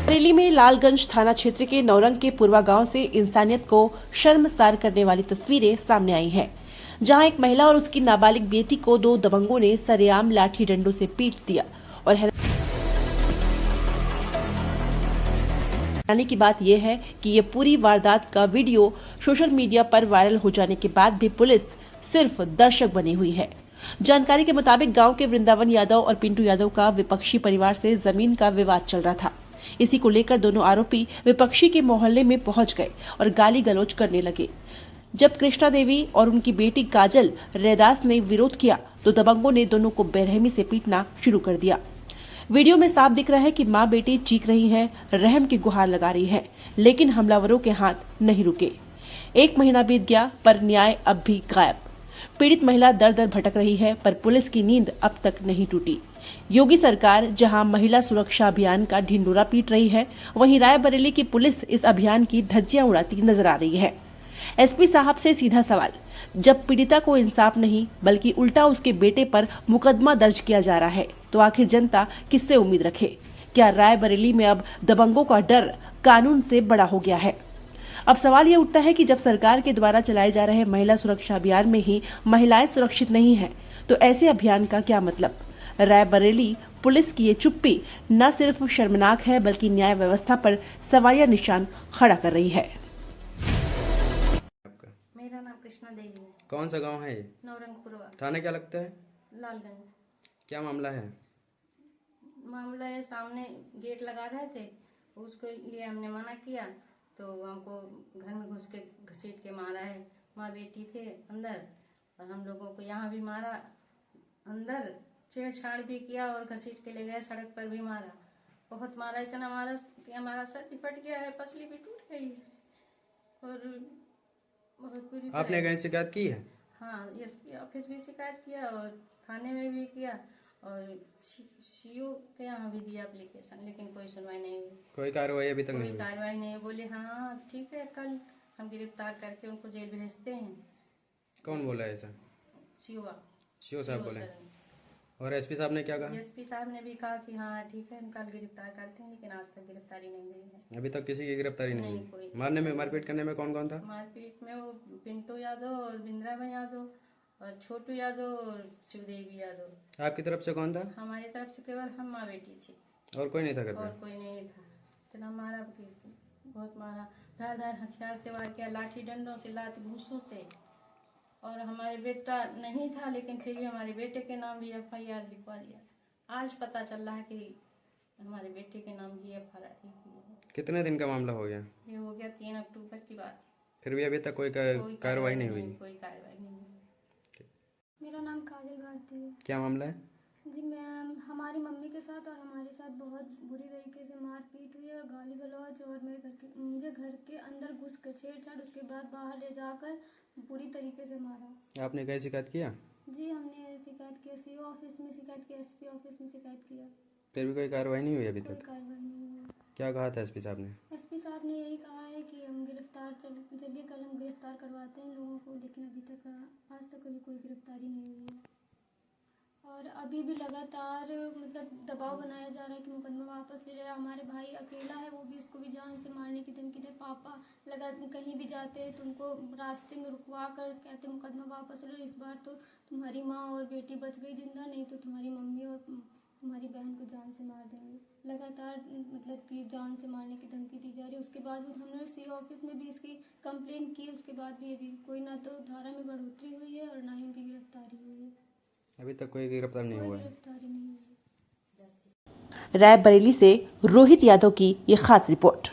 बरेली में लालगंज थाना क्षेत्र के नौरंग के पूर्वा गांव से इंसानियत को शर्मसार करने वाली तस्वीरें सामने आई हैं, जहां एक महिला और उसकी नाबालिग बेटी को दो दबंगों ने सरेआम लाठी डंडों से पीट दिया। और हैरानी की बात यह है कि ये पूरी वारदात का वीडियो सोशल मीडिया पर वायरल हो जाने के बाद भी पुलिस सिर्फ दर्शक बनी हुई है। जानकारी के मुताबिक गांव के वृंदावन यादव और पिंटू यादव का विपक्षी परिवार से जमीन का विवाद चल रहा था। इसी को लेकर दोनों आरोपी विपक्षी के मोहल्ले में पहुंच गए और गाली गलौज करने लगे। जब कृष्णा देवी और उनकी बेटी काजल रैदास ने विरोध किया तो दबंगों ने दोनों को बेरहमी से पीटना शुरू कर दिया। वीडियो में साफ दिख रहा है कि मां बेटी चीख रही हैं, रहम की गुहार लगा रही हैं, लेकिन हमलावरों के हाथ नहीं रुके। 1 महीना बीत गया पर न्याय अब भी गायब। पीड़ित महिला दर दर भटक रही है पर पुलिस की नींद अब तक नहीं टूटी। योगी सरकार जहां महिला सुरक्षा अभियान का ढिंडोरा पीट रही है, वहीं रायबरेली की पुलिस इस अभियान की धज्जियां उड़ाती नजर आ रही है। एसपी साहब से सीधा सवाल, जब पीड़िता को इंसाफ नहीं बल्कि उल्टा उसके बेटे पर मुकदमा दर्ज किया जा रहा है, तो आखिर जनता किससे उम्मीद रखे? क्या रायबरेली में अब दबंगों का डर कानून से बड़ा हो गया है? अब सवाल ये उठता है कि जब सरकार के द्वारा चलाए जा रहे महिला सुरक्षा अभियान में ही महिलाएं सुरक्षित नहीं हैं, तो ऐसे अभियान का क्या मतलब? रायबरेली पुलिस की ये चुप्पी न सिर्फ शर्मनाक है बल्कि न्याय व्यवस्था पर सवालिया निशान खड़ा कर रही है। मेरा नाम कृष्णा देवी है। कौन सा गांव है ये? नौरंगपुरवा। थाना क्या लगता है? लालगंज। क्या मामला है? मामला है, सामने गेट लगा रहे थे, उसके लिए हमने मना किया तो हमको घर में घुस के घसीट के मारा है। माँ बेटी थे अंदर और हम लोगों को यहाँ भी मारा, अंदर छेड़छाड़ भी किया और घसीट के ले गए, सड़क पर भी मारा, बहुत मारा, इतना मारा कि हमारा सर भी फट गया है, पसली भी टूट गई है और बहुत बुरी। आपने कहीं शिकायत की है? हाँ, एसपी ऑफिस भी शिकायत किया और थाने में भी किया और सीओ के यहाँ भी दिया एप्लीकेशन, लेकिन कोई सुनवाई नहीं हुई। कोई कार्रवाई अभी तक नहीं हुई? कोई कार्रवाई नहीं। बोले हाँ ठीक है, कल हम गिरफ्तार करके उनको जेल भेजते हैं। कौन बोला ऐसा? सीओ साहब बोले। और एसपी साहब ने क्या कहा? एसपी साहब ने भी कहा कि हाँ ठीक है, हम कल गिरफ्तार करते हैं, लेकिन आज तक गिरफ्तारी नहीं हुई है। अभी तक किसी की गिरफ्तारी नहीं हुई? कोई। मारने में, मारपीट करने में कौन कौन था? मारपीट में वो पिंटू यादव और बिंद्रावन यादव और छोटू यादव और शिवदेवी यादव। आपकी तरफ से कौन था? हमारी तरफ से केवल हम माँ बेटी थी और कोई नहीं था घर पे? और कोई नहीं था। इतना मारा कि बहुत मारा, धारदार हथियार से वार किया, लाठी डंडों से, लात घूसों से। और हमारे बेटा नहीं था, लेकिन फिर भी हमारे बेटे के नाम भी FIR लिखवा दिया। आज पता चल रहा है कि हमारे बेटे के नाम भी FIR की है। कितने दिन का मामला हो गया? ये हो गया 3 अक्टूबर की बात है। फिर भी अभी तक कोई कार्रवाई नहीं हुई? कोई कार्रवाई नहीं हुई। मेरा नाम काजल भारती है। क्या मामला है जी मैम, हमारी मम्मी के साथ और हमारे साथ बहुत बुरी तरीके से मारपीट हुई है, गाली गलौज, और मुझे घर के अंदर घुस कर छेड़छाड़, उसके बाद बाहर ले जाकर बुरी तरीके से मारा। आपने कहीं शिकायत किया? जी हमने शिकायत किया, सीओ ऑफिस में शिकायत किया, एसपी ऑफिस में शिकायत किया, फिर भी कोई कार्रवाई नहीं हुई अभी कोई तक? कार्रवाई नहीं हुई। क्या कहा था एसपी साहब ने? एसपी साहब ने यही कहा है कि हम चलिए कल हम गिरफ्तार करवाते हैं लोगों को, लेकिन अभी तक आज तक कभी कोई गिरफ्तारी नहीं हुई है। और अभी भी लगातार मतलब दबाव बनाया जा रहा है कि मुकदमा वापस ले जाए। हमारे भाई अकेला है, वो भी, उसको भी जान से मारने की धमकी दे। पापा कहीं भी जाते हैं तो उनको रास्ते में रुकवा कर कहते मुकदमा वापस ले, इस बार तो तुम्हारी माँ और बेटी बच गई जिंदा, नहीं तो तुम्हारी मम्मी और तुम्हारी बहन को जान से मार देंगे। लगातार मतलब कि जान से मारने की धमकी दी जा रही है। उसके बाद हमने सीओ ऑफिस में भी इसकी कंप्लेन की, उसके बाद भी अभी कोई ना तो धारा में बढ़ोतरी हुई है और ना ही उनकी गिरफ्तारी हुई है। अभी तक कोई गिरफ्तार नहीं हुआ है? गिरफ्तारी नहीं हुई। रायबरेली से रोहित यादव की ये खास रिपोर्ट।